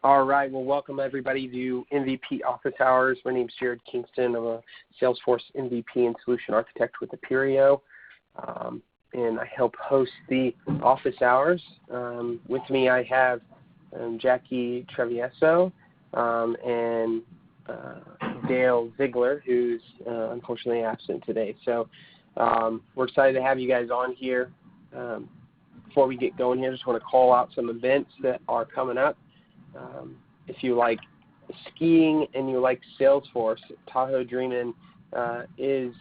All right. Well, welcome everybody to MVP Office Hours. My name is Jared Kingston. I'm a Salesforce MVP and Solution Architect with Aperio, and I help host the Office Hours. With me, I have Jackie Travieso and Dale Ziegler, who's unfortunately absent today. So we're excited to have you guys on here. Before we get going here, I just want to call out some events that are coming up. If you like skiing and you like Salesforce, Tahoe Dreamin' is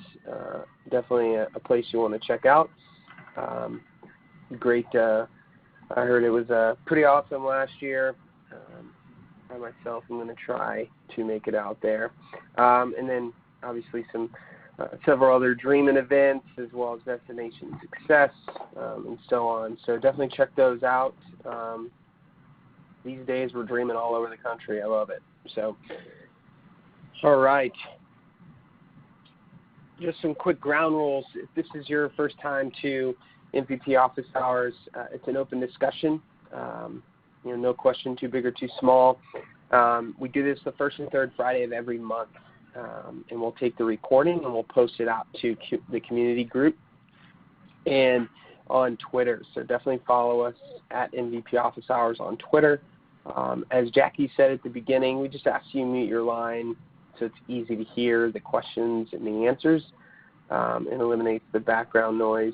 definitely a place you want to check out. Great. I heard it was pretty awesome last year. I myself am going to try to make it out there. And then obviously several other Dreamin' events as well as Destination Success and so on. So definitely check those out. These days we're dreaming all over the country. I love it. So, all right. Just some quick ground rules. If this is your first time to MVP Office Hours, it's an open discussion. No question too big or too small. We do this the first and third Friday of every month, and we'll take the recording and we'll post it out to the community group and on Twitter. So definitely follow us at MVP Office Hours on Twitter. As Jackie said at the beginning, we just ask you to mute your line so it's easy to hear the questions and the answers and eliminates the background noise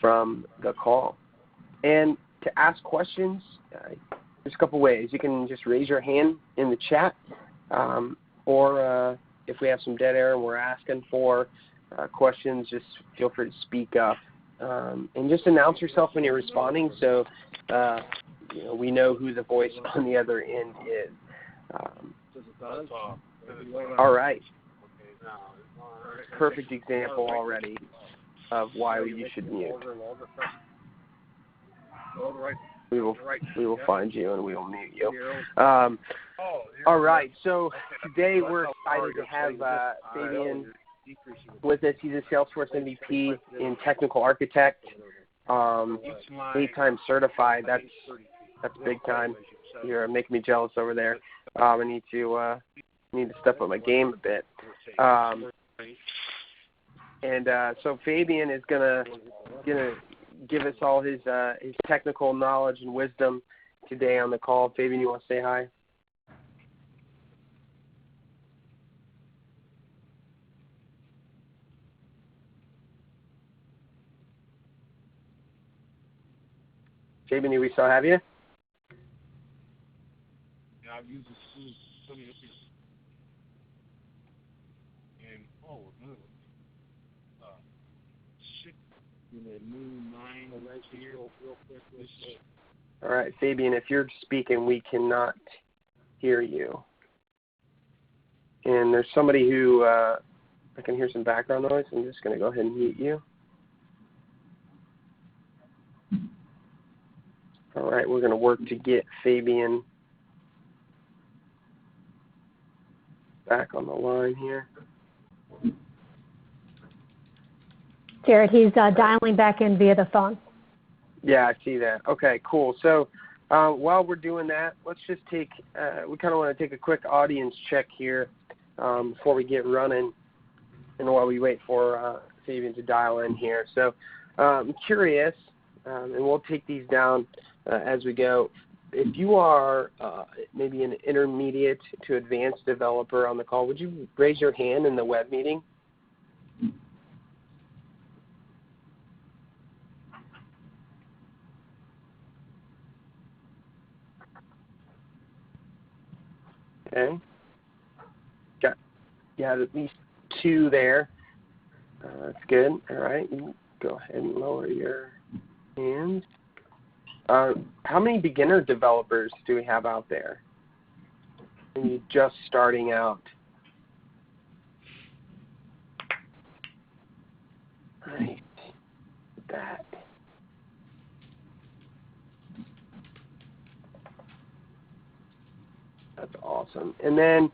from the call. And to ask questions, there's a couple ways. You can just raise your hand in the chat, or if we have some dead air and we're asking for questions, just feel free to speak up. And just announce yourself when you're responding so we know who the voice on the other end is. All right. Perfect example already of why you should mute. We will find you and we will mute you. All right. So today we're excited to have Fabian with us. He's a Salesforce MVP and technical architect. 8-time certified. That's big time. You're making me jealous over there. I need to step up my game a bit. So Fabian is gonna give us all his technical knowledge and wisdom today on the call. Fabian, you want to say hi? Fabian, we still have you? Yeah, I've used this so many things. And all right, Fabian, if you're speaking, we cannot hear you. And there's somebody who I can hear some background noise. I'm just going to go ahead and mute you. All right, we're going to work to get Fabian back on the line here. Jared, he's dialing back in via the phone. Yeah, I see that. Okay, cool. So while we're doing that, let's just we kind of want to take a quick audience check here before we get running and while we wait for Fabian to dial in here. So I'm curious, and we'll take these down as we go. If you are maybe an intermediate to advanced developer on the call, would you raise your hand in the web meeting? Okay. Got at least 2 there. That's good. All right. You go ahead and lower your hands. How many beginner developers do we have out there? And you're just starting out. Nice. That. That's awesome. And then,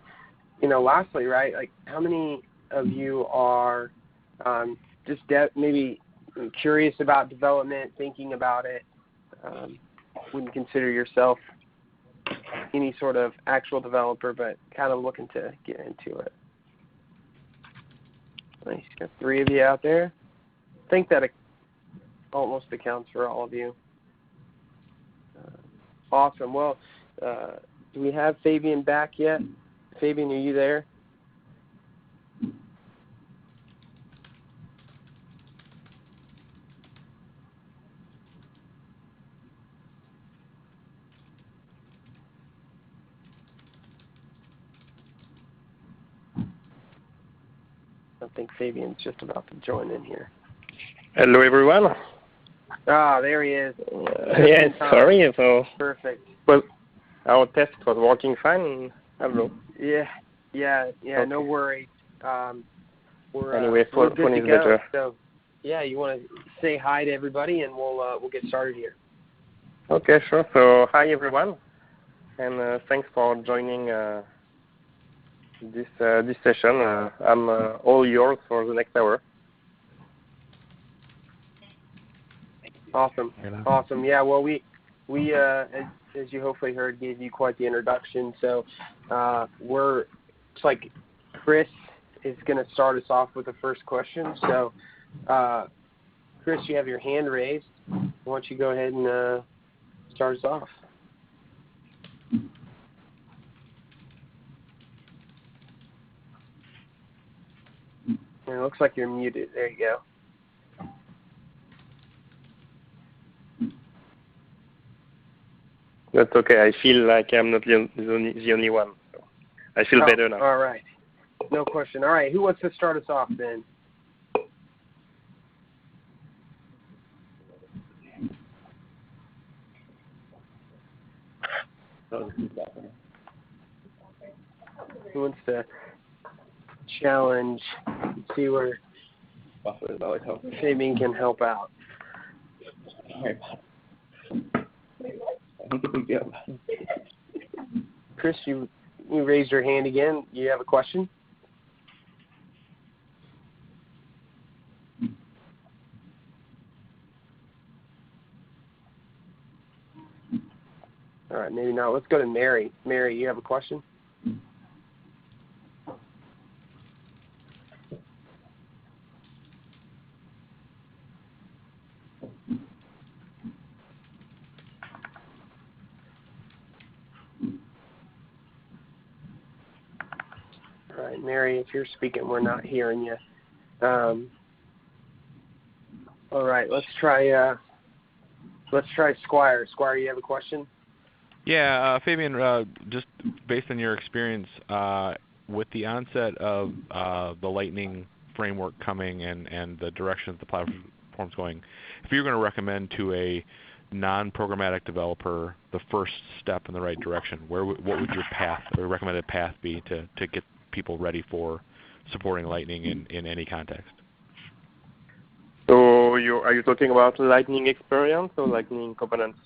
lastly, right, like how many of you are just maybe curious about development, thinking about it, wouldn't consider yourself any sort of actual developer, but kind of looking to get into it. Nice. Got 3 of you out there. I think that almost accounts for all of you. Awesome. Well, do we have Fabian back yet? Fabian, are you there? I think Fabian's just about to join in here. Hello, everyone. Ah, there he is. Yes, sorry. So, perfect. Well, our test was working fine. Hello. Yeah. Okay. No worries. Anyway, we're good phone to is go. better. So, yeah, you want to say hi to everybody, and we'll get started here. Okay, sure. So, hi, everyone, and thanks for joining this session. I'm all yours for the next hour. Awesome. Yeah. Well, we as you hopefully heard, gave you quite the introduction. So it's like Chris is going to start us off with the first question. So, Chris, you have your hand raised. Why don't you go ahead and start us off? And it looks like you're muted. There you go. That's okay. I feel like I'm not the only one. So I feel better now. All right. No question. All right. Who wants to start us off then? Who wants to challenge, see where Fabian can help out? Chris, you raised your hand again. You have a question? All right, maybe not. Let's go to Mary. Mary, you have a question? All right, Mary, if you're speaking, we're not hearing you. All right, let's try Squire. Squire, you have a question? Yeah, Fabian, just based on your experience with the onset of the Lightning framework coming and the direction that the platform's going, if you're going to recommend to a non-programmatic developer the first step in the right direction, what would your path or recommended path be to get people ready for supporting Lightning in any context? So are you talking about Lightning experience or Lightning components?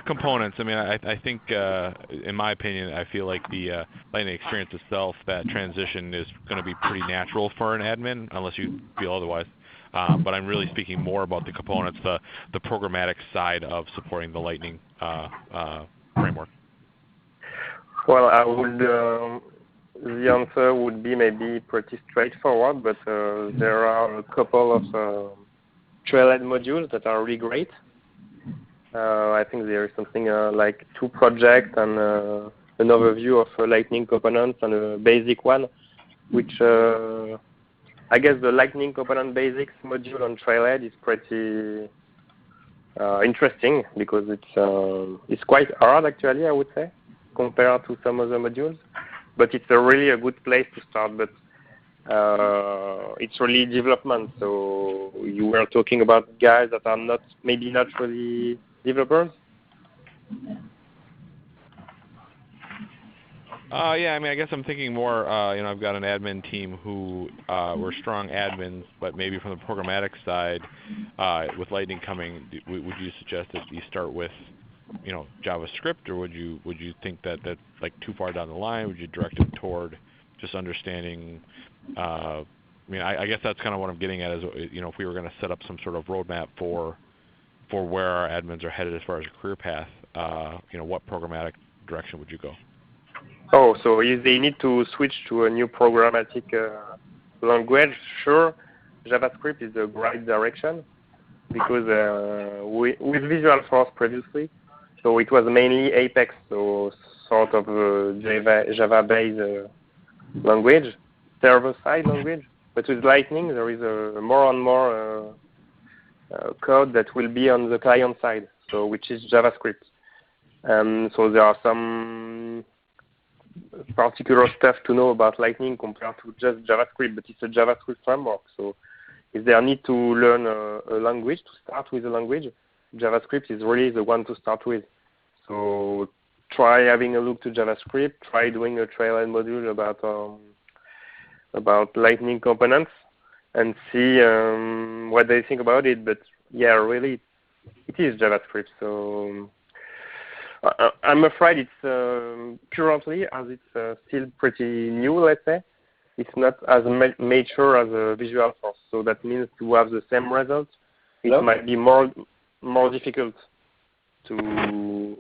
Components. I mean, I think, in my opinion, I feel like the Lightning experience itself, that transition is going to be pretty natural for an admin, unless you feel otherwise. But I'm really speaking more about the components, the programmatic side of supporting the Lightning framework. Well, I would. The answer would be maybe pretty straightforward, but there are a couple of Trailhead modules that are really great. I think there is something like 2 projects and an overview of Lightning components and a basic one, which I guess the Lightning component basics module on Trailhead is pretty interesting because it's quite hard actually, I would say, compared to some other modules. But it's really a good place to start. But it's really development. So you were talking about guys that are maybe not really developers? Yeah, I mean, I guess I'm thinking more, I've got an admin team who were strong admins, but maybe from the programmatic side, with Lightning coming, would you suggest that you start with, JavaScript, or would you think that that's like too far down the line? Would you direct it toward just understanding, I guess that's kind of what I'm getting at is, if we were going to set up some sort of roadmap for for where our admins are headed as far as a career path, what programmatic direction would you go? Oh, so if they need to switch to a new programmatic language, sure, JavaScript is the right direction because with Visualforce previously, so it was mainly Apex, so sort of Java-based language, server-side language. But with Lightning, there is a more and more code that will be on the client side, so which is JavaScript. So there are some particular stuff to know about Lightning compared to just JavaScript, but it's a JavaScript framework. So if they need to learn a language, to start with a language, JavaScript is really the one to start with. So try having a look to JavaScript, try doing a Trailhead module about Lightning components and see what they think about it. But yeah, really, it is JavaScript. So I'm afraid it's currently, as it's still pretty new, let's say, it's not as mature as a Visualforce. So that means to have the same results, it might be more difficult to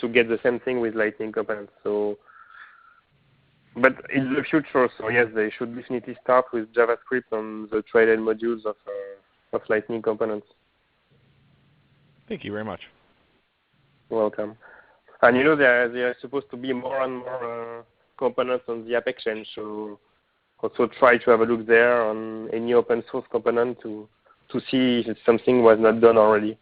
get the same thing with Lightning components. So, but in the future, so yes, they should definitely start with JavaScript on the Trailhead modules of Lightning components. Thank you very much. You're welcome. And there are supposed to be more and more components on the App Exchange, so also try to have a look there on any open source component to see if something was not done already.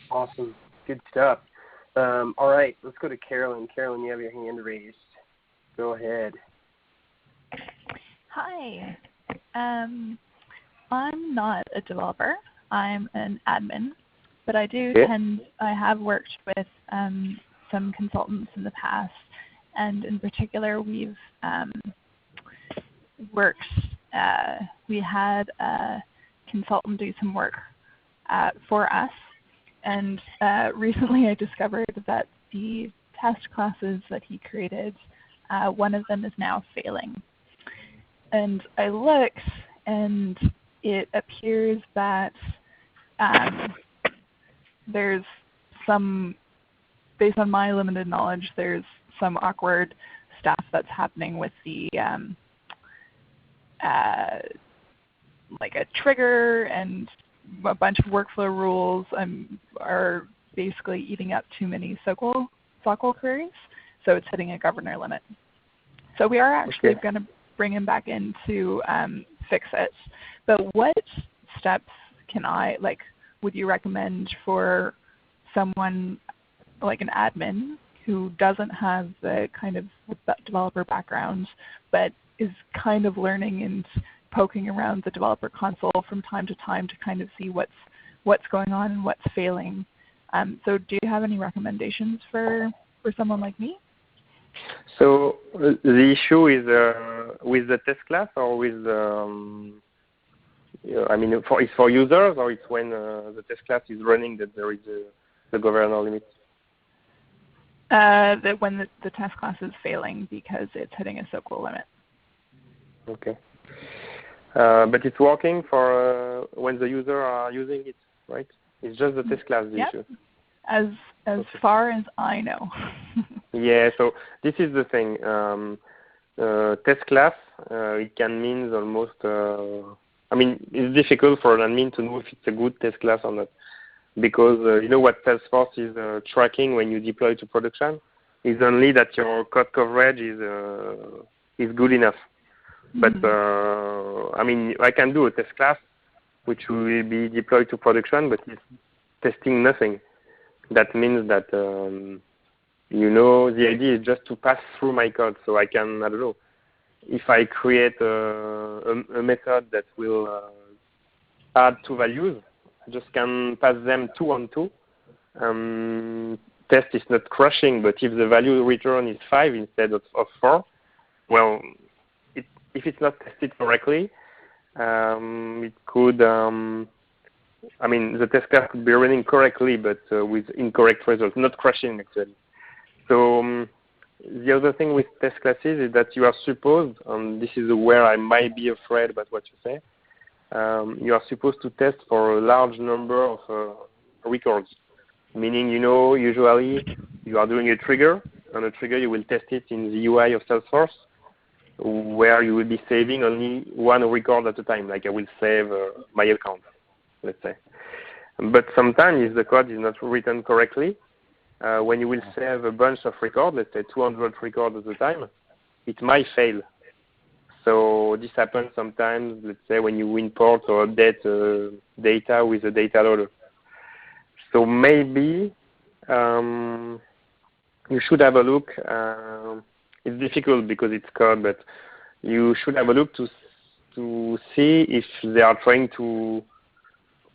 Awesome. Good stuff. All right, let's go to Carolyn. Carolyn, you have your hand raised. Go ahead. Hi. I'm not a developer. I'm an admin, but I have worked with some consultants in the past, and in particular we had a consultant do some work for us, and recently I discovered that the test classes that he created, one of them is now failing. And I looked, and it appears that there's some, based on my limited knowledge, there's some awkward stuff that's happening with the like a trigger and a bunch of workflow rules are basically eating up too many SOQL queries, so it's hitting a governor limit. So we are actually going to bring him back in to fix it. But what steps would you recommend for someone like an admin who doesn't have the kind of developer background, but is kind of learning and poking around the developer console from time to time to kind of see what's going on and what's failing? So do you have any recommendations for someone like me? So the issue is with the test class, or with it's for users, or it's when the test class is running that there is the governor limit? When the test class is failing because it's hitting a SOQL limit. Okay. But it's working for when the user are using it, right? It's just the test class the issue. As far as I know. Yeah, so this is the thing. Test class, it can mean almost, it's difficult for an admin to know if it's a good test class or not. Because what Salesforce is tracking when you deploy to production is only that your code coverage is good enough. Mm-hmm. But, I can do a test class which will be deployed to production, but it's testing nothing. That means that, the idea is just to pass through my code. So I can, if I create a method that will add two values, I just can pass them 2 on 2. Test is not crashing, but if the value returned is 5 instead of 4, well, if it's not tested correctly, it could, the test class could be running correctly, but with incorrect results, not crashing actually. So the other thing with test classes is that you are supposed, and this is where I might be afraid about what you say, you are supposed to test for a large number of records. Meaning, usually you are doing a trigger, and a trigger you will test it in the UI of Salesforce, where you will be saving only one record at a time, like I will save my account, let's say. But sometimes if the code is not written correctly, when you will save a bunch of records, let's say 200 records at a time, it might fail. So this happens sometimes, let's say, when you import or update data with a data loader. So maybe you should have a look. It's difficult because it's code, but you should have a look to see if they are trying to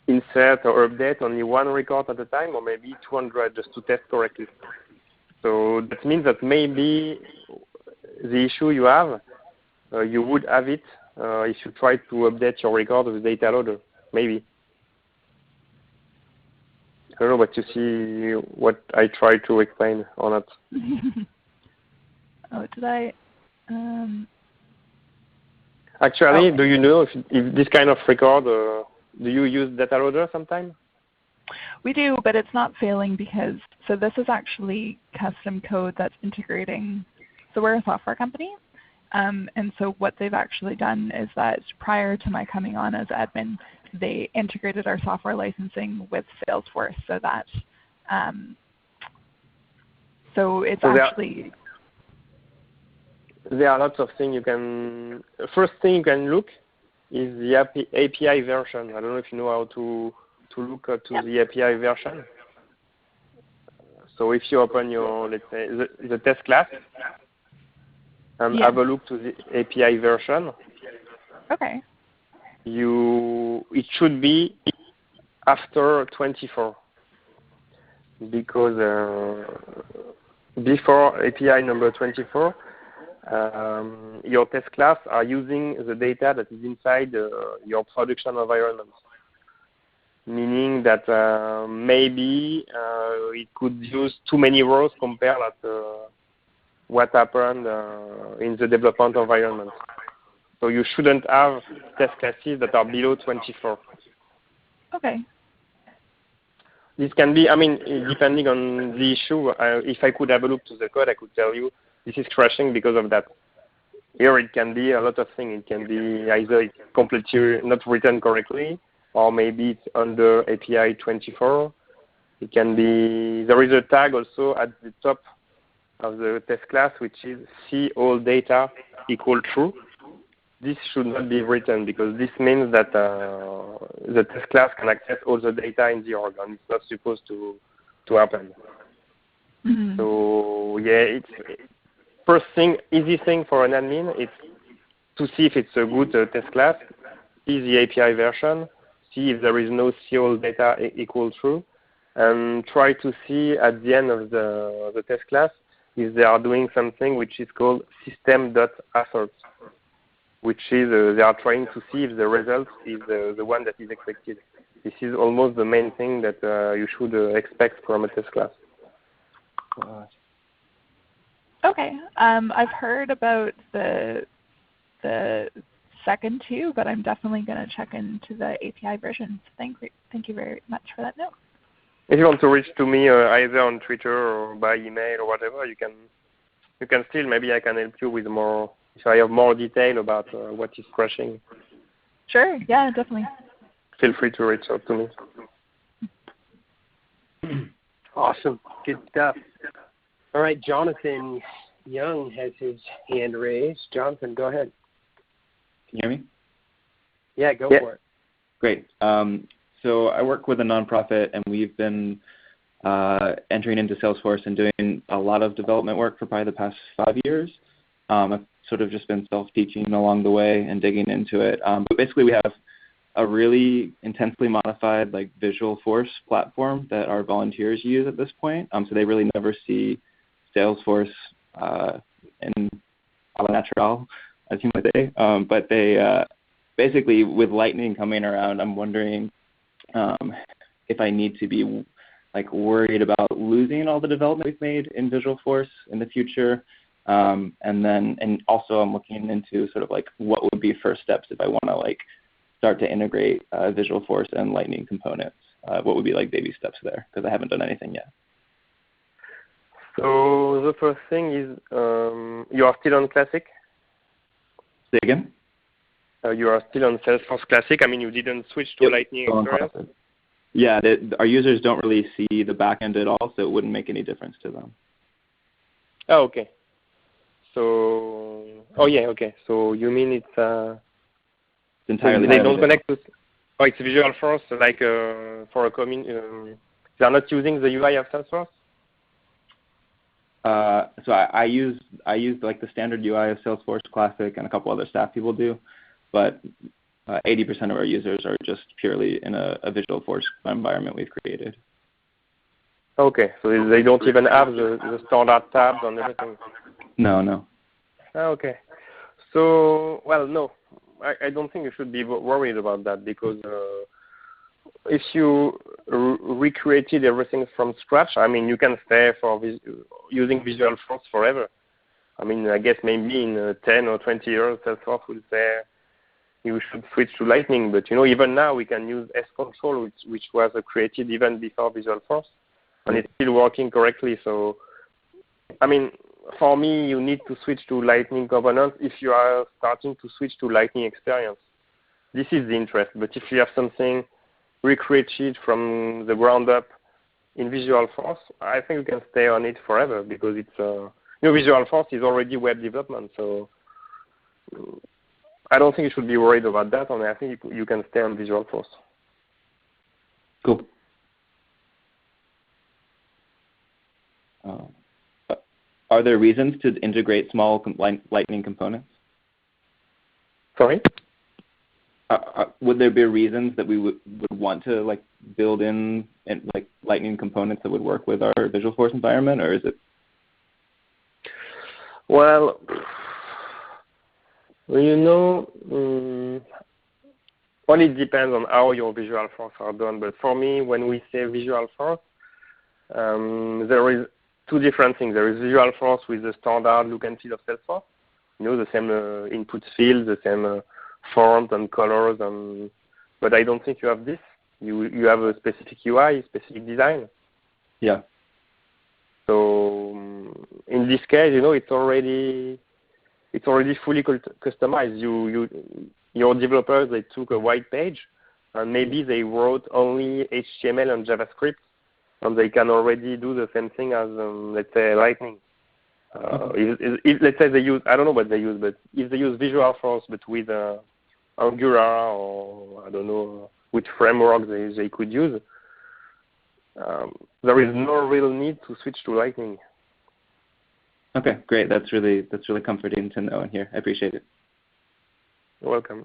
insert or update only one record at a time, or maybe 200 just to test correctly. So that means that maybe the issue you have, you would have it if you try to update your record with data loader, maybe. I don't know what you see, what I try to explain or not. Oh, did I? Actually, do you know if this kind of record, do you use data loader sometime? We do, but it's not failing because, so this is actually custom code that's integrating, so we're a software company, and so what they've actually done is that prior to my coming on as admin, they integrated our software licensing with Salesforce so that, so it's actually... There are lots of things you can, first thing you can look is the API version. I don't know if you know how to look to the API version. So if you open your, let's say, the test class and have a look to the API version, okay. It should be after 24 because before API number 24, your test class are using the data that is inside your production environment. Meaning that maybe it could use too many rows compared to what happened in the development environment. So you shouldn't have test classes that are below 24. Okay. This can be, depending on the issue, if I could have a look to the code, I could tell you this is crashing because of that. Here it can be a lot of things. It can be either it's completely not written correctly, or maybe it's under API 24. It can be, there is a tag also at the top of the test class, which is see all data equal true. This should not be written because this means that the test class can access all the data in the org, and it's not supposed to happen. Mm-hmm. So yeah, it's first thing, easy thing for an admin. It's to see if it's a good test class, see the API version, see if there is no see all data equal true, and try to see at the end of the test class if they are doing something which is called system.assert. Which is they are trying to see if the result is the one that is expected. This is almost the main thing that you should expect from a test class. Okay. I've heard about the second two, but I'm definitely going to check into the API version. So thank you very much for that note. If you want to reach to me either on Twitter or by email or whatever, you can still, maybe I can help you with more. If I have more detail about what is crashing. Sure, yeah, definitely. Feel free to reach out to me. Awesome, good stuff. All right, Jonathan Young has his hand raised. Jonathan, go ahead. Can you hear me? Yeah, go for it. Great. So I work with a nonprofit, and we've been entering into Salesforce and doing a lot of development work for probably the past 5 years. I've sort of just been self-teaching along the way and digging into it. But basically we have a really intensely modified Visualforce platform that our volunteers use at this point. So they really never see Salesforce in a la natural, as you might say. But they basically, with Lightning coming around, I'm wondering if I need to be like worried about losing all the development we've made in Visualforce in the future. And also I'm looking into sort of like what would be first steps if I want to like start to integrate Visualforce and Lightning components. What would be like baby steps there? Because I haven't done anything yet. So the first thing is you are still on Classic? Say again? You are still on Salesforce Classic? I mean, you didn't switch to Lightning Experience? Yeah, our users don't really see the back end at all, so it wouldn't make any difference to them. Oh, okay. So, okay. So you mean it's entirely they don't connect to? Oh, it's Visualforce, like for a they are not using the UI of Salesforce. So I use like the standard UI of Salesforce Classic, and a couple other staff people do, but 80% of our users are just purely in a Visualforce environment we've created. Okay, so they don't even have the standard tabs and everything. No. Okay. So, well, no, I don't think you should be worried about that, because if you recreated everything from scratch, I mean, you can stay for using Visualforce forever. I mean, I guess maybe in 10 or 20 years, Salesforce will say you should switch to Lightning. But, even now we can use S-Control, which was created even before Visualforce, and it's still working correctly. So, I mean, for me, you need to switch to Lightning components if you are starting to switch to Lightning Experience. This is the interest. But if you have something recreated from the ground up in Visualforce, I think you can stay on it forever, because it's Visualforce is already web development. So I don't think you should be worried about that, and I think you can stay on Visualforce. Cool. Are there reasons to integrate small Lightning components? Sorry? Would there be reasons that we would want to like build in like Lightning components that would work with our Visualforce environment, or is it? Well, it depends on how your Visualforce are done. But for me, when we say Visualforce, there is two different things. There is Visualforce with the standard look and feel of Salesforce, the same input fields, the same font and colors, but I don't think you have this. You have a specific UI, specific design. Yeah. So in this case, it's already fully customized. Your developers, they took a white page, and maybe they wrote only HTML and JavaScript, and they can already do the same thing as let's say Lightning. If let's say they use, I don't know what they use, but if they use Visualforce but with Angular, or I don't know which framework they could use, there is no real need to switch to Lightning. Okay, great. That's really comforting to know and hear. I appreciate it. You're welcome.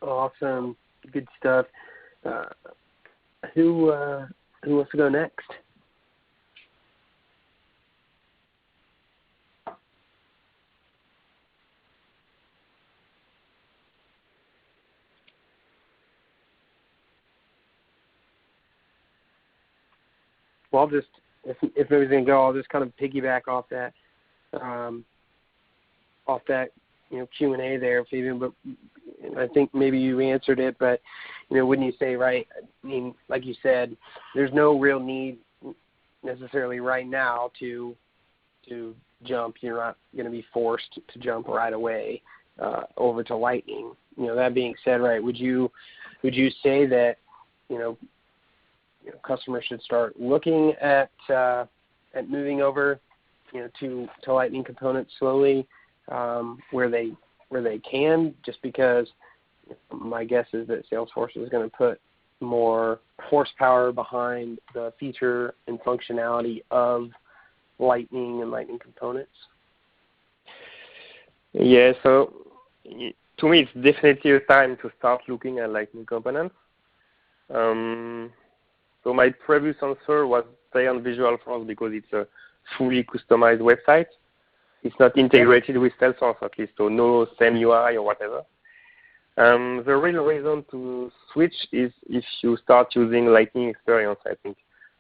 Awesome, good stuff. Who wants to go next? Well, I'll just, if everything's going to go, I'll just kind of piggyback off that Q&A there, Fabian. But I think maybe you answered it. But wouldn't you say, right? I mean, like you said, there's no real need necessarily right now to jump. You're not going to be forced to jump right away over to Lightning. That being said, right? Would you say that customers should start looking at moving over, to Lightning components slowly, where they can, just because my guess is that Salesforce is going to put more horsepower behind the feature and functionality of Lightning and Lightning components. Yeah, so to me, it's definitely a time to start looking at Lightning components. So my previous answer was stay on Visualforce because it's a fully customized website. It's not integrated with Salesforce, at least, so no same UI or whatever. The real reason to switch is if you start using Lightning Experience, I think,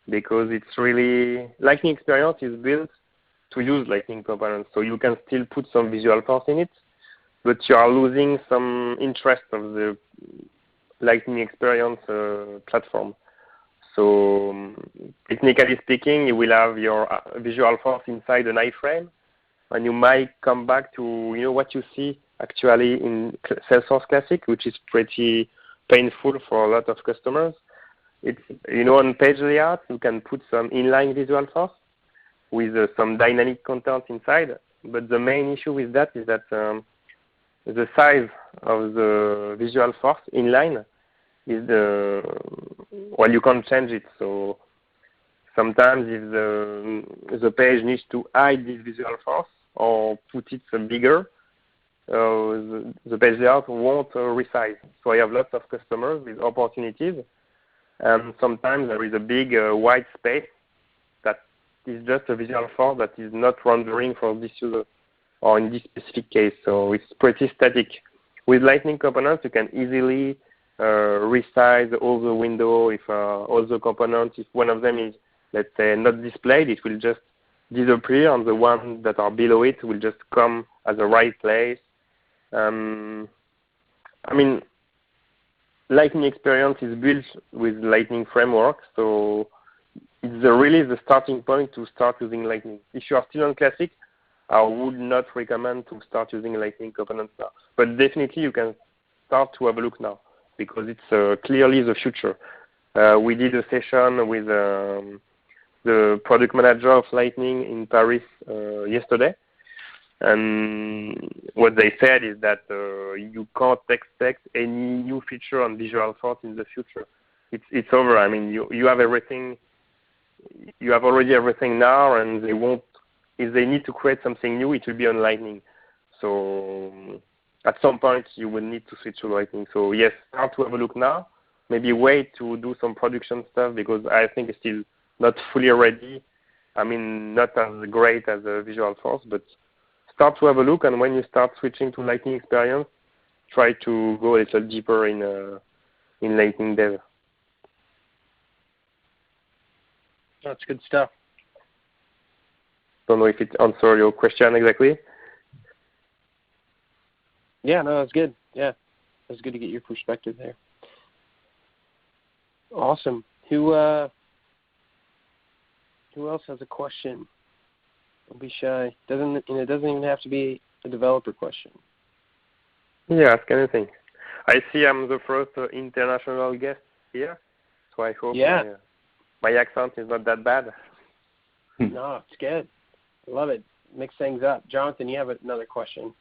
because it's really Lightning Experience is built to use Lightning components, so you can still put some Visualforce in it, but you are losing some interest of the Lightning Experience platform. So technically speaking, you will have your Visualforce inside an iframe, and you might come back to what you see actually in Salesforce Classic, which is pretty painful for a lot of customers. It's on page layout you can put some inline Visualforce with some dynamic content inside, but the main issue with that is that the size of the Visualforce inline is you can't change it. So sometimes if the page needs to hide this Visualforce or put it bigger, the page layout won't resize. So I have lots of customers with opportunities, and sometimes there is a big white space that is just a Visualforce that is not rendering for this user or in this specific case. So it's pretty static. With Lightning components, you can easily resize all the window if all the components, if one of them is, let's say, not displayed, it will just disappear, and the ones that are below it will just come at the right place. Lightning Experience is built with Lightning Framework, so it's really the starting point to start using Lightning. If you are still on Classic, I would not recommend to start using Lightning components now. But definitely you can start to have a look now, because it's clearly the future. We did a session with the product manager of Lightning in Paris yesterday. And what they said is that you can't expect any new feature on Visualforce in the future. It's over. I mean, you have everything. You have already everything now, and they won't. If they need to create something new, it will be on Lightning. So at some point, you will need to switch to Lightning. So yes, start to have a look now. Maybe wait to do some production stuff, because I think it's still not fully ready. I mean, not as great as Visualforce, but start to have a look, and when you start switching to Lightning Experience, try to go a little deeper in Lightning Dev. That's good stuff. Don't know if it answers your question exactly. Yeah, no, that's good. Yeah, that's good to get your perspective there. Awesome. Who else has a question? Don't be shy. It doesn't even have to be a developer question. Yeah, ask anything. I see I'm the first international guest here, so I hope my accent is not that bad. No, it's good. I love it. Mix things up. Jonathan, you have another question.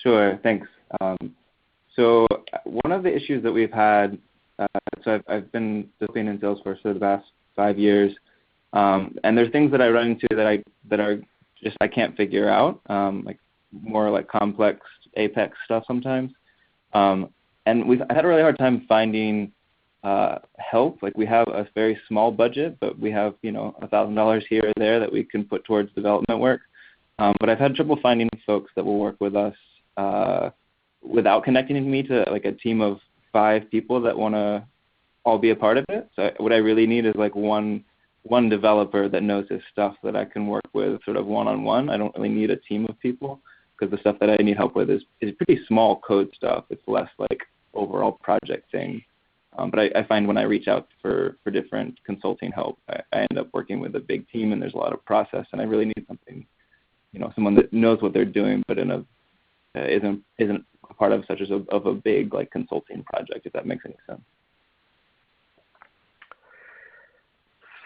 Sure, thanks. So one of the issues that we've had, so I've been developing in Salesforce for the past 5 years, and there's things that I run into that are just I can't figure out, like more like complex Apex stuff sometimes. And I had a really hard time finding help. Like, we have a very small budget, but we have $1,000 here or there that we can put towards development work. But I've had trouble finding folks that will work with us without connecting me to like a team of 5 people that want to all be a part of it. So what I really need is like one developer that knows his stuff that I can work with sort of one-on-one. I don't really need a team of people, because the stuff that I need help with is pretty small code stuff. It's less like overall project things. But I find when I reach out for different consulting help, I end up working with a big team, and there's a lot of process, and I really need something, someone that knows what they're doing, but isn't a part of of a big like consulting project, if that makes any sense.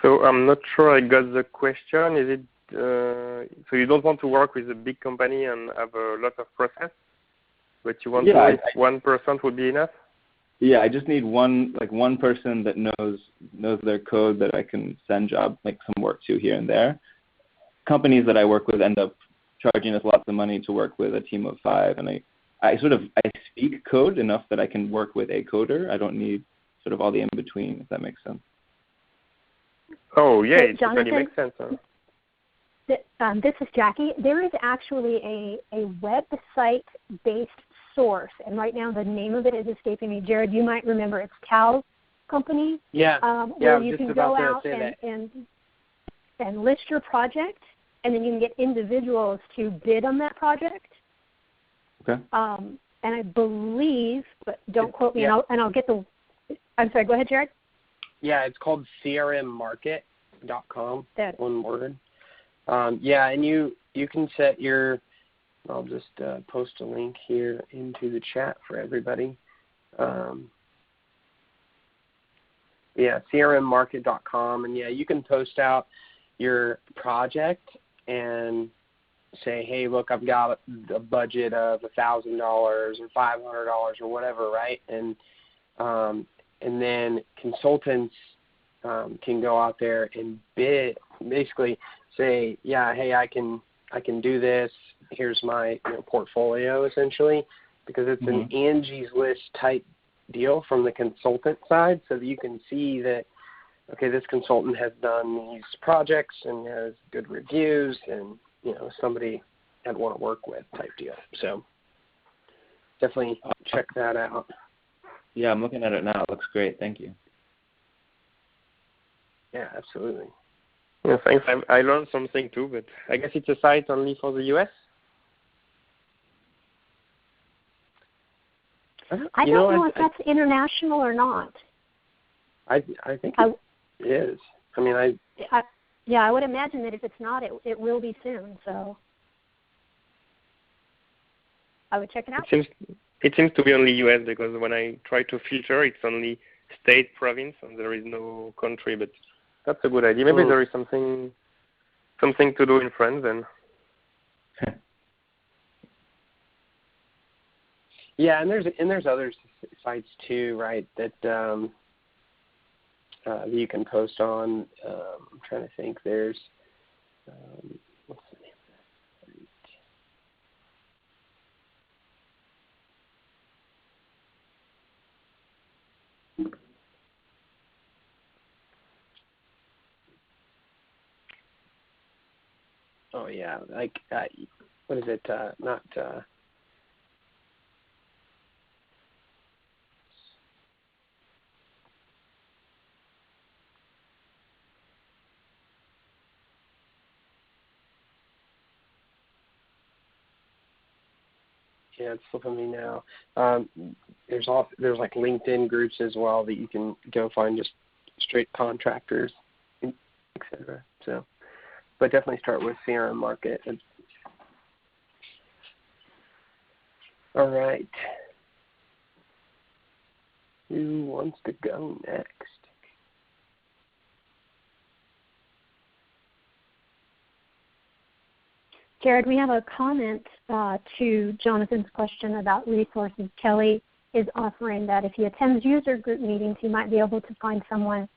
So I'm not sure I got the question. Is it so you don't want to work with a big company and have a lot of process, but you want one person would be enough? Yeah, I just need one person that knows their code that I can send some work to here and there. Companies that I work with end up charging us lots of money to work with a team of 5, and I speak code enough that I can work with a coder. I don't need sort of all the in-between, if that makes sense. Oh, yeah, Hey, it totally makes sense. Huh? This is Jackie. There is actually a website-based resource, and right now the name of it is escaping me. Jared, you might remember. It's Cal Company. Yeah. Where you can go out and list your project, and then you can get individuals to bid on that project. Okay. And I believe, but don't quote me, and I'll get the. I'm sorry. Go ahead, Jared. Yeah, it's called crmmarket.com. One word. And you can set your. I'll just post a link here into the chat for everybody. crmmarket.com, and you can post out your project and say, hey, look, I've got a budget of $1,000 or $500 or whatever, right? And then consultants can go out there and bid, basically say, hey, I can do this. Here's my portfolio, essentially, because it's an Angie's List type deal from the consultant side, so that you can see that, okay, this consultant has done these projects and has good reviews, and somebody I'd want to work with type deal. So definitely check that out. Yeah, I'm looking at it now. It looks great. Thank you. Yeah, absolutely. Yeah, thanks. I learned something too, but I guess it's a site only for the U.S. I don't know if that's international or not. I think it is. I mean, I would imagine that if it's not, it will be soon. So I would check it out. It seems to be only U.S. because when I try to filter, it's only state, province, and there is no country. But that's a good idea. Maybe there is something to do in France then. Yeah, and there's other sites too, right? That you can post on. I'm trying to think. There's what's the name of that? Oh yeah, like what is it? Not. Yeah, it's slipping me now. There's like LinkedIn groups as well that you can go find just straight contractors, etc. So, but definitely start with CRM Market. All right. Who wants to go next? Jared, we have a comment to Jonathan's question about resources. Kelly is offering that if he attends user group meetings, he might be able to find someone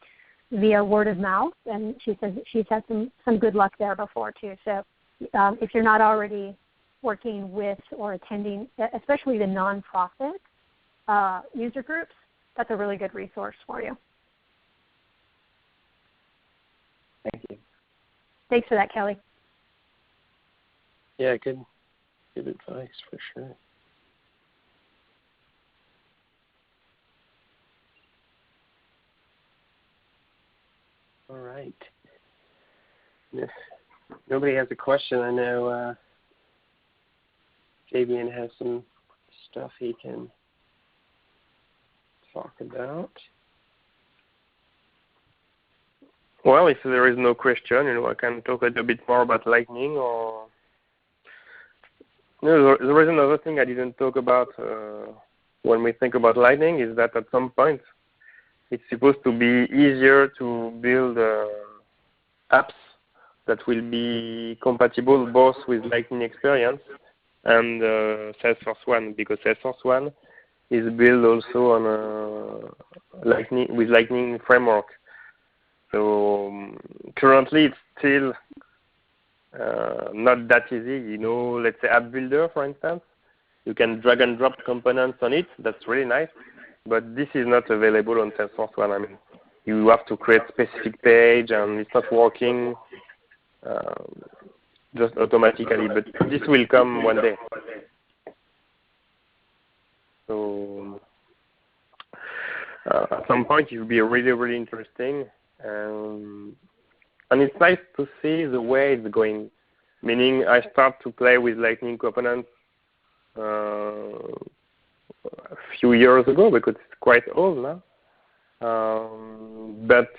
via word of mouth, and she says that she's had some good luck there before too. So if you're not already working with or attending, especially the nonprofit user groups, that's a really good resource for you. Thank you. Thanks for that, Kelly. Yeah, good advice for sure. All right. If nobody has a question, I know Fabian has some stuff he can talk about. Well, if there is no question, I can talk a little bit more about Lightning or. There is another thing I didn't talk about when we think about Lightning is that at some point it's supposed to be easier to build apps that will be compatible both with Lightning Experience and Salesforce One, because Salesforce One is built also on Lightning framework. So currently it's still not that easy. Let's say App Builder, for instance, you can drag and drop components on it. That's really nice, but this is not available on Salesforce One. I mean, you have to create specific page, and it's not working just automatically. But this will come one day. at some point it will be really, really interesting. And it's nice to see the way it's going. Meaning I start to play with Lightning components a few years ago because it's quite old now. But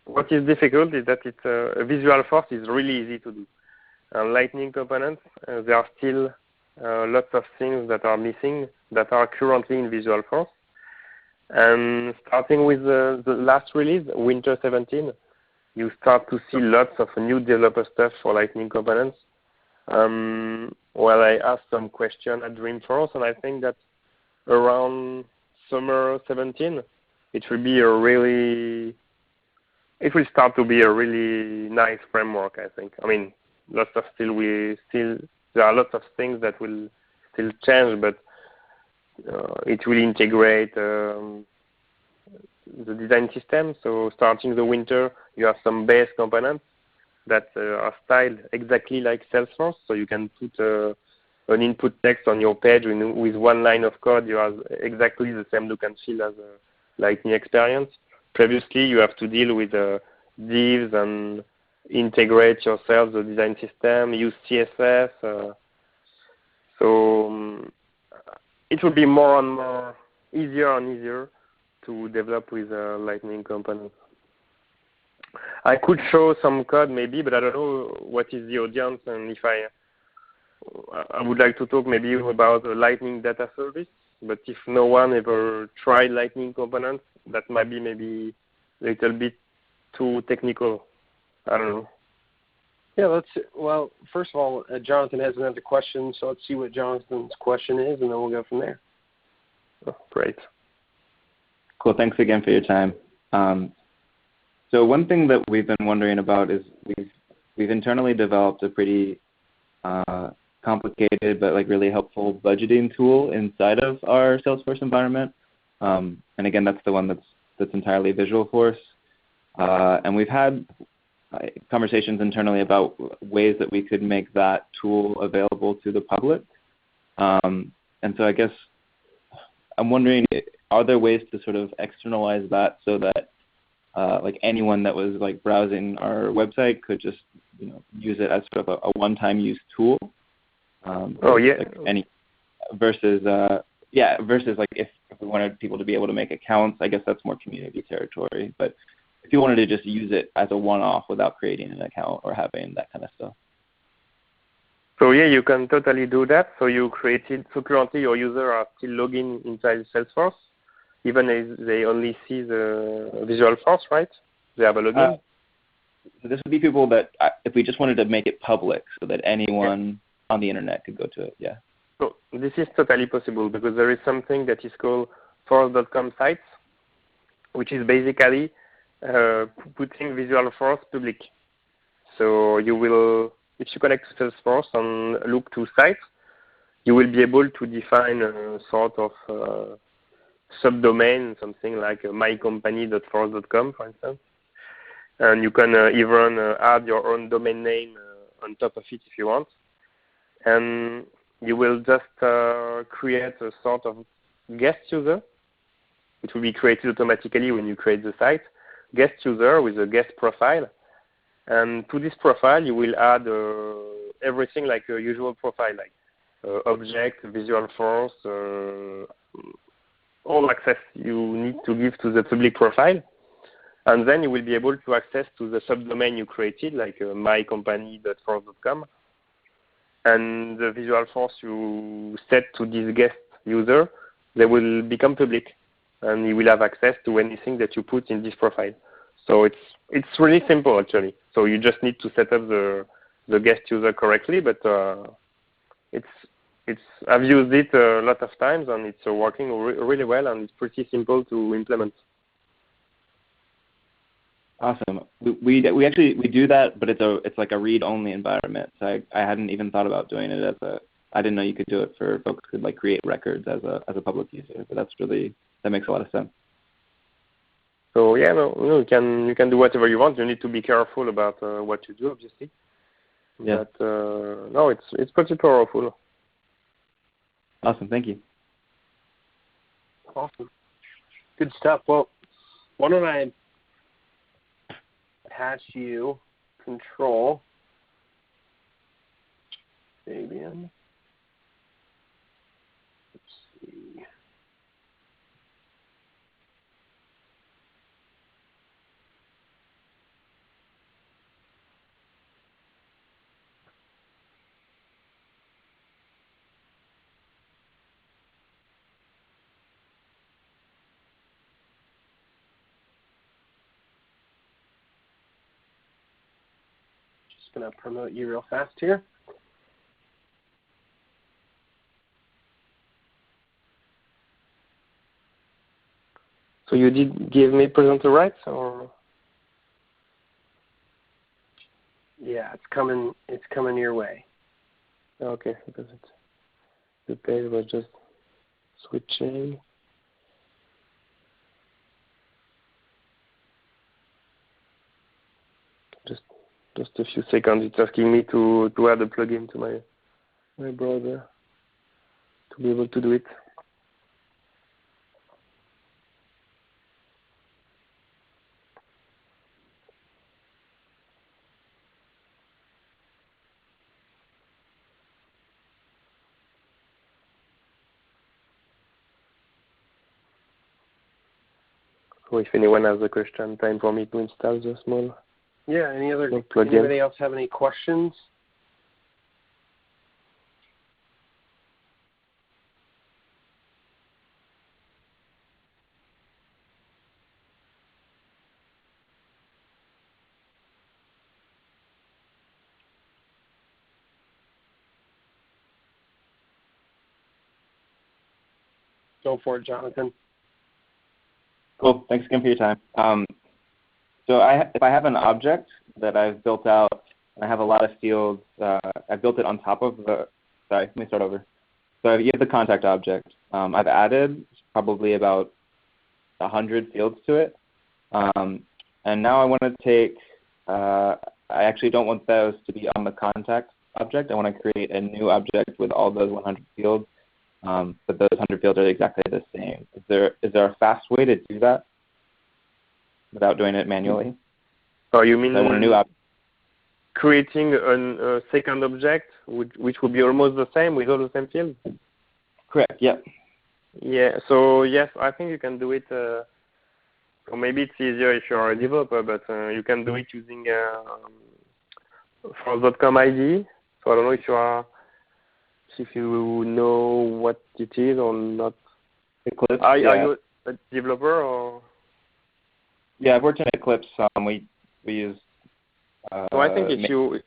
what is difficult is that Visualforce is really easy to do. And Lightning components, there are still lots of things that are missing that are currently in Visualforce. And starting with the last release, Winter 17, you start to see lots of new developer stuff for Lightning components. Well, I asked some question at Dreamforce, and I think that around summer 17, it will start to be a really nice framework, I think. I mean, there are lots of things that will still change, but it will integrate the design system. So starting the winter, you have some base components that are styled exactly like Salesforce. So you can put an input text on your page with one line of code. You have exactly the same look and feel as a Lightning experience. Previously, you have to deal with divs and integrate yourself the design system, use CSS. So it will be more and more easier and easier to develop with Lightning components. I could show some code maybe, but I don't know what is the audience, and if I would like to talk maybe about a Lightning data service, but if no one ever tried Lightning components, that might be maybe a little bit too technical. I don't know. Yeah, well, first of all, Jonathan has another question, so let's see what Jonathan's question is, and then we'll go from there. Oh, great. Cool. Thanks again for your time. So one thing that we've been wondering about is we've internally developed a pretty complicated but like really helpful budgeting tool inside of our Salesforce environment. And again, that's the one that's entirely Visualforce. And we've had conversations internally about ways that we could make that tool available to the public. And so I guess I'm wondering, are there ways to sort of externalize that so that like anyone that was like browsing our website could just use it as sort of a one-time use tool? Like versus like if we wanted people to be able to make accounts, I guess that's more community territory. But if you wanted to just use it as a one-off without creating an account or having that kind of stuff. So yeah, you can totally do that. So currently your users are still logging inside Salesforce, even if they only see the Visualforce, right? They have a login. This would be people that, if we just wanted to make it public so that anyone on the internet could go to it, yeah. So this is totally possible because there is something that is called Force.com sites, which is basically putting Visualforce public. So you will, if you connect to Salesforce and look to sites, you will be able to define a sort of subdomain, something like mycompany.force.com, for instance. And you can even add your own domain name on top of it if you want. And you will just create a sort of guest user. It will be created automatically when you create the site. Guest user with a guest profile. And to this profile, you will add everything like a usual profile, like object, Visualforce, all access you need to give to the public profile. And then you will be able to access to the subdomain you created, like mycompany.force.com. And the Visualforce you set to this guest user, they will become public. And you will have access to anything that you put in this profile. So it's really simple, actually. So you just need to set up the guest user correctly, but I've used it a lot of times, and it's working really well, and it's pretty simple to implement. Awesome. We do that, but it's like a read-only environment. So I hadn't even thought about doing it I didn't know you could do it for folks who could like create records as a public user. But that makes a lot of sense. So yeah, you can do whatever you want. You need to be careful about what you do, obviously. Yeah. But no, it's pretty powerful. Awesome. Thank you. Awesome. Good stuff. Well, why don't I patch you control, Fabian? Let's see. Just going to promote you real fast here. So you did give me presenter rights, or? Yeah, it's coming your way. Okay, because the page was just switching. Just a few seconds. It's asking me to add a plugin to my browser to be able to do it. So if anyone has a question, time for me to install the small Yeah, plugin. Anybody else have any questions? Go for it, Jonathan. Cool. Thanks again for your time. So if I have an object that I've built out, and I have a lot of fields, I built it on top of the. Sorry, let me start over. So you have the contact object. I've added probably about 100 fields to it, and now I want to take. I actually don't want those to be on the contact object. I want to create a new object with all those 100 fields, but those 100 fields are exactly the same. Is there a fast way to do that without doing it manually? Oh, you mean I want a new object. Creating a second object, which would be almost the same with all the same fields? Correct. Yep. Yeah. So yes, I think you can do it. Or maybe it's easier if you're a developer, but you can do it using Force.com ID. So I don't know if you know what it is or not. Eclipse. Are you a developer or? Yeah, I've worked in Eclipse. We use. So I think if you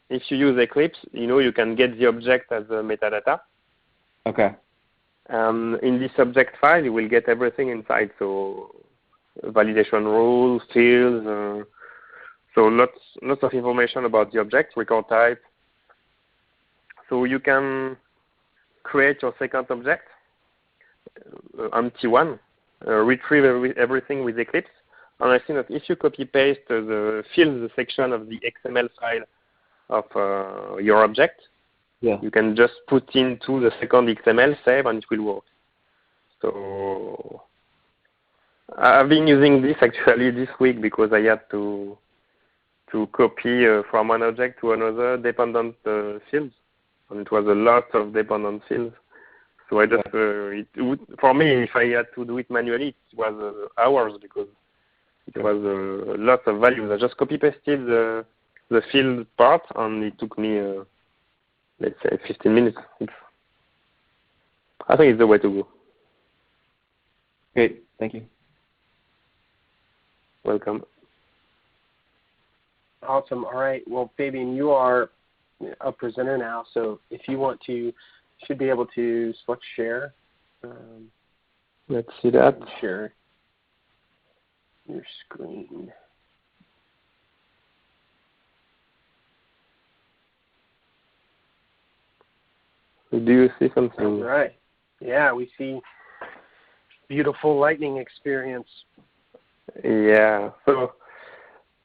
use Eclipse, you can get the object as a metadata. Okay. In this object file, you will get everything inside. So validation rules, fields, so lots of information about the object, record type. So you can create your second object, empty one, retrieve everything with Eclipse. And I think that if you copy-paste the fields section of the XML file of your object, you can just put into the second XML, save, and it will work. So I've been using this actually this week because I had to copy from one object to another dependent fields, and it was a lot of dependent fields. So I just for me, if I had to do it manually, it was hours because it was lots of values. I just copy-pasted the field part, and it took me, let's say, 15 minutes. I think it's the way to go. Great. Thank you. Welcome. Awesome. All right. Well, Fabian, you are a presenter now, so if you want to, you should be able to select share. Let's see that. Share your screen. Do you see something? All right. Yeah, we see beautiful lightning experience. Yeah. So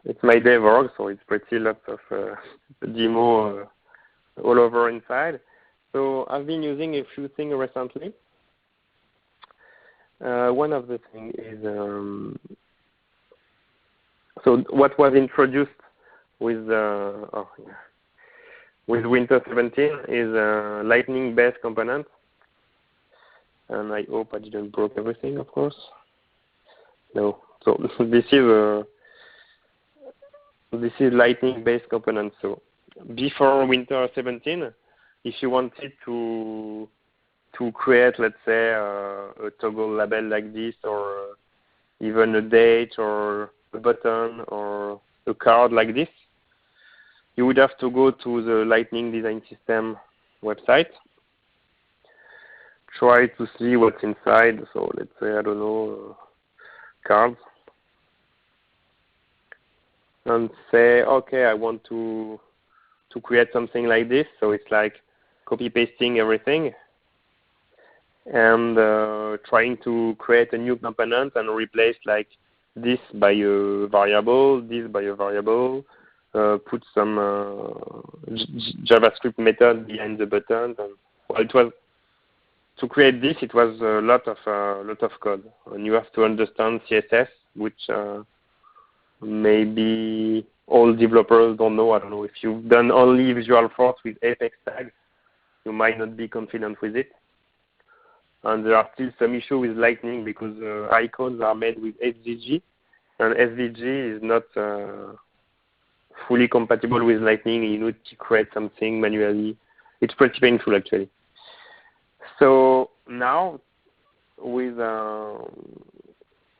it's my dev org, so it's pretty lots of demo all over inside. So I've been using a few things recently. One of the things is so what was introduced with Winter 17 is Lightning-based components, and I hope I didn't broke everything, of course. No, so this is Lightning-based components. So before Winter 17, if you wanted to create, let's say, a toggle label like this, or even a date, or a button, or a card like this, you would have to go to the Lightning Design System website, try to see what's inside. So let's say, I don't know, cards, and say, okay, I want to create something like this. So it's like copy pasting everything and trying to create a new component and replace like this by a variable, this by a variable, put some JavaScript method behind the buttons. And well, it was to create this. It was a lot of code, and you have to understand CSS, which maybe all developers don't know. I don't know if you've done only Visualforce with Apex tags, you might not be confident with it. And there are still some issues with Lightning because icons are made with SVG, and SVG is not fully compatible with Lightning. You need to create something manually. It's pretty painful, actually. So now, with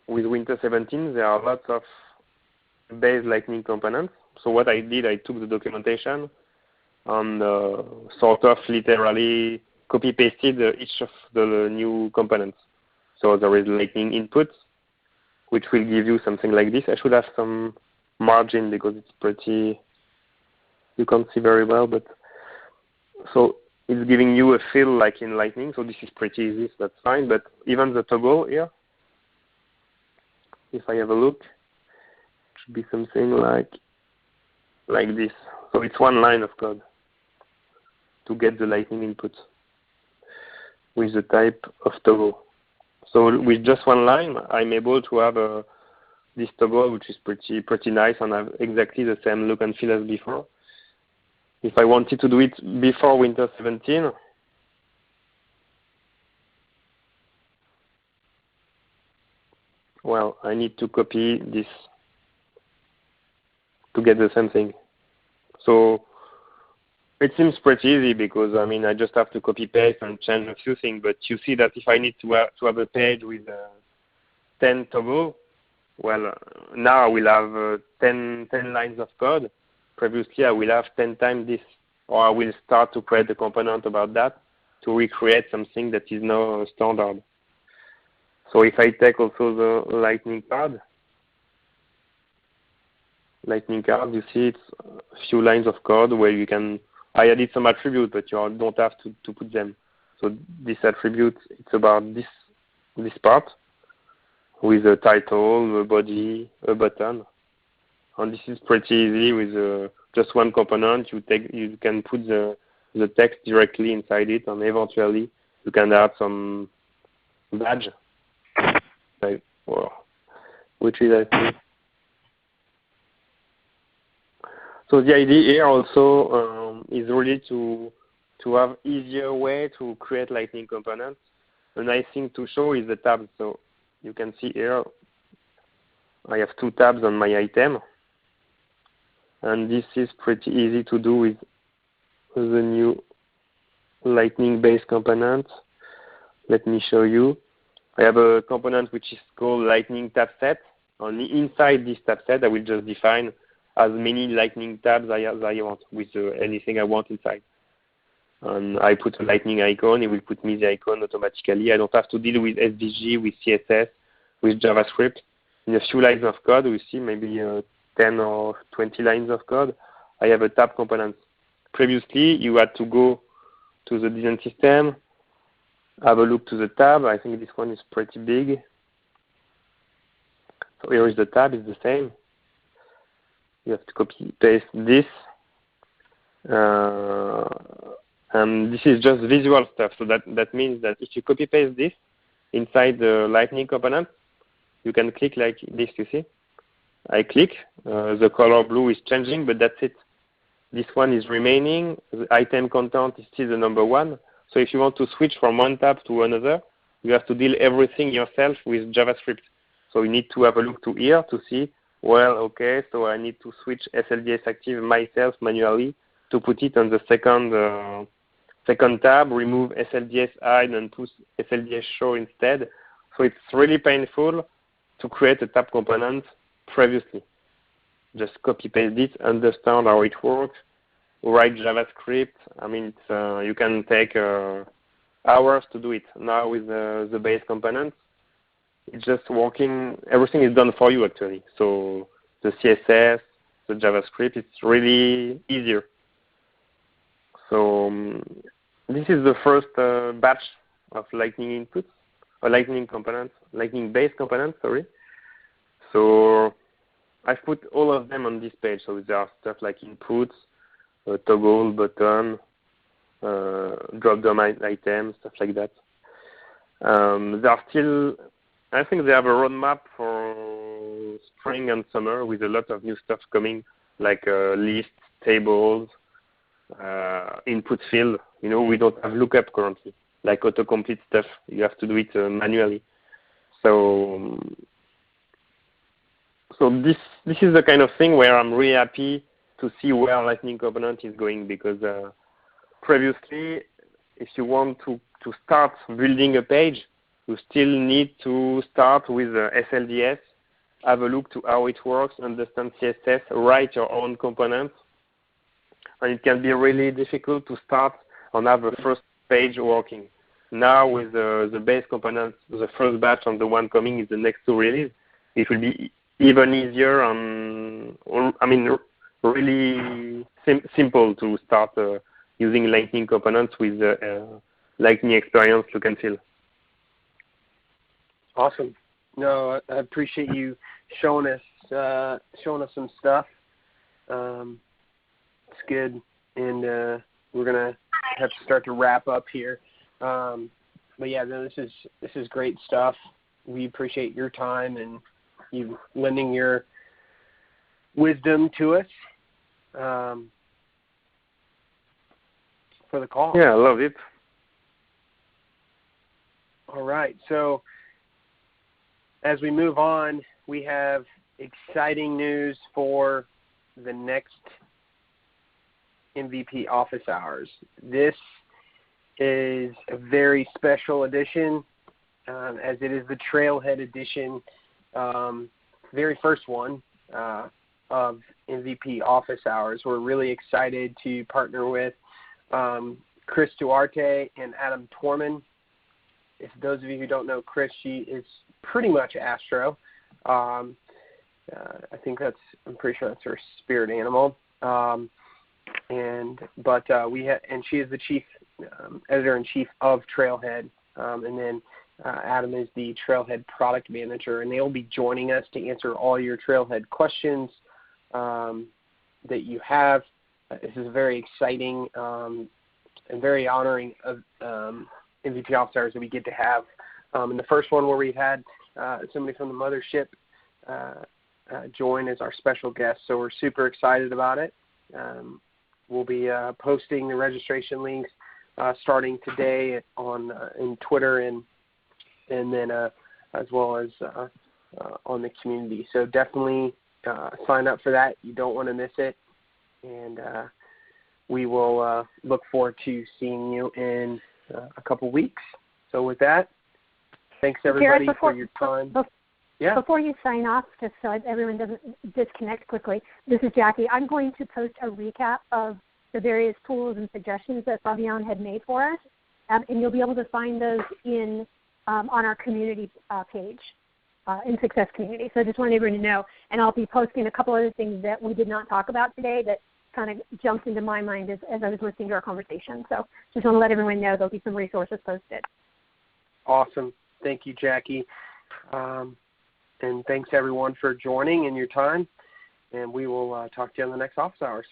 Winter 17, there are lots of base Lightning components. So what I did, I took the documentation and sort of literally copy-pasted each of the new components. So there is Lightning input, which will give you something like this. I should have some margin because it's pretty, you can't see very well, but so it's giving you a feel like in Lightning. So this is pretty easy, so that's fine. But even the toggle here, if I have a look, should be something like this. So it's one line of code to get the Lightning input with the type of toggle. So with just one line, I'm able to have this toggle, which is pretty nice and have exactly the same look and feel as before. If I wanted to do it before Winter 17, well, I need to copy this to get the same thing. So it seems pretty easy because, I mean, I just have to copy paste and change a few things. But you see that if I need to have a page with 10 toggle, well, now I will have 10 lines of code. Previously, I will have 10 times this. Or I will start to create a component about that to recreate something that is now standard. So if I take also the Lightning card, you see it's a few lines of code where you can, I added some attributes, but you don't have to put them. So this attribute, it's about this part with a title, a body, a button. And this is pretty easy with just one component. You can put the text directly inside it, and eventually you can add some badge, like, which is, I think. So the idea here also is really to have easier way to create Lightning components. A nice thing to show is the tabs. So you can see here, I have 2 tabs on my item. And this is pretty easy to do with the new Lightning-based component. Let me show you. I have a component which is called Lightning tab set. Only inside this tab set, I will just define as many Lightning tabs as I want with anything I want inside. And I put a Lightning icon. It will put me the icon automatically. I don't have to deal with SVG, with CSS, with JavaScript. In a few lines of code, we see maybe 10 or 20 lines of code, I have a tab component. Previously, you had to go to the design system, have a look to the tab. I think this one is pretty big. So here is the tab, it's the same. You have to copy paste this. And this is just visual stuff. So that means that if you copy paste this, inside the Lightning component. You can click like this, you see. I click, the color blue is changing, but that's it. This one is remaining. The item content is still the number 1. So if you want to switch from one tab to another, you have to deal everything yourself with JavaScript. So you need to have a look to here to see, well, okay, so I need to switch SLDS active myself manually to put it on the second tab, remove SLDS hide and put SLDS show instead. So it's really painful to create a tab component previously. Just copy paste it, understand how it works, write JavaScript. I mean, you can take hours to do it. Now with the base components, it's just working. Everything is done for you actually. So the CSS, the JavaScript, it's really easier. So this is the first batch of Lightning inputs, or Lightning components, Lightning base components, sorry. So I've put all of them on this page. So there are stuff like inputs, toggle, button, drop-down items, stuff like that. There are still, I think they have a roadmap for spring and summer with a lot of new stuff coming, like lists, tables, input field. You know, we don't have lookup currently, like autocomplete stuff. You have to do it manually. So this is the kind of thing where I'm really happy to see where Lightning Component is going, because previously, if you want to start building a page, you still need to start with SLDS, have a look to how it works, understand CSS, write your own components, and it can be really difficult to start and have a first page working. Now with the base components, the first batch and the one coming is the next to release, it will be even easier and, I mean, really simple to start using Lightning components with Lightning experience look and feel. Awesome. No, I appreciate you showing us some stuff. It's good, and we're gonna have to start to wrap up here. But yeah, no, this is great stuff. We appreciate your time and you lending your wisdom to us for the call. Yeah, I love it. All right. So as we move on, we have exciting news for the next MVP office hours. This is a very special edition, as it is the Trailhead edition, very first one of MVP office hours. We're really excited to partner with Chris Duarte and Adam Torman. If those of you who don't know Chris, she is pretty much Astro. I think I'm pretty sure that's her spirit animal. And she is the chief editor-in-chief of Trailhead, and then Adam is the Trailhead product manager, and they will be joining us to answer all your Trailhead questions that you have. This is very exciting and very honoring of MVP office hours that we get to have. In the first one where we've had somebody from the mothership join as our special guest, so we're super excited about it. We'll be posting the registration links starting today in Twitter and then as well as on the community. So definitely sign up for that. You don't want to miss it. And we will look forward to seeing you in a couple weeks. So with that, thanks everybody for your time. Before you sign off, just so everyone doesn't disconnect quickly, this is Jackie. I'm going to post a recap of the various tools and suggestions that Fabian had made for us, and you'll be able to find those on our community page, in Success Community. So I just want everyone to know, and I'll be posting a couple other things that we did not talk about today that kind of jumped into my mind as I was listening to our conversation. So just want to let everyone know there'll be some resources posted. Awesome. Thank you, Jackie. And thanks everyone for joining and your time. And we will talk to you on the next office hours.